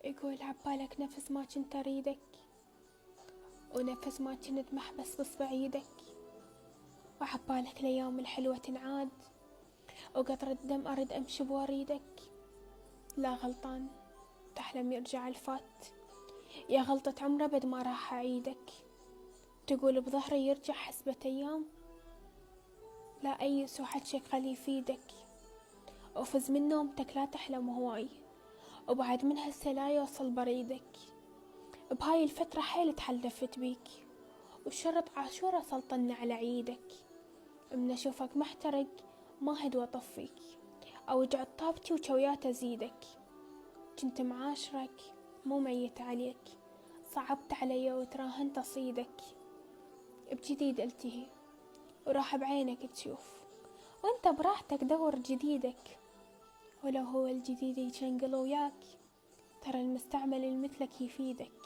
يقول عبالك نفس ما كنت أريدك، ونفس ما كنت محبس بصبع ايدك، وعبالك الأيام الحلوة تنعاد، وقطرة دم أرد أمشي بوريدك. لا غلطان، تحلم يرجع الفات، يا غلطة عمره بد ما راح أعيدك. تقول بظهري يرجع حسبة أيام، لا أيس وحجك خلي يفيدك. وفز من نومتك لا تحلم هواي، وبعد من هسه لا يوصل بريدك. بهاي الفترة حيل تحلفت بيك، وشرط عاشورة سلطن على عيدك. من أشوفك محترق ما هد وطفيك، أوجع طابتي وشويات أزيدك. كنت معاشرك مو ميت عليك، صعبت علي وتراهنت أصيدك. بجديد التهي وراح بعينك تشوف، وانت براحتك دور جديدك. ولو هو الجديد يشنقل وياك، ترى المستعمل المثلك يفيدك.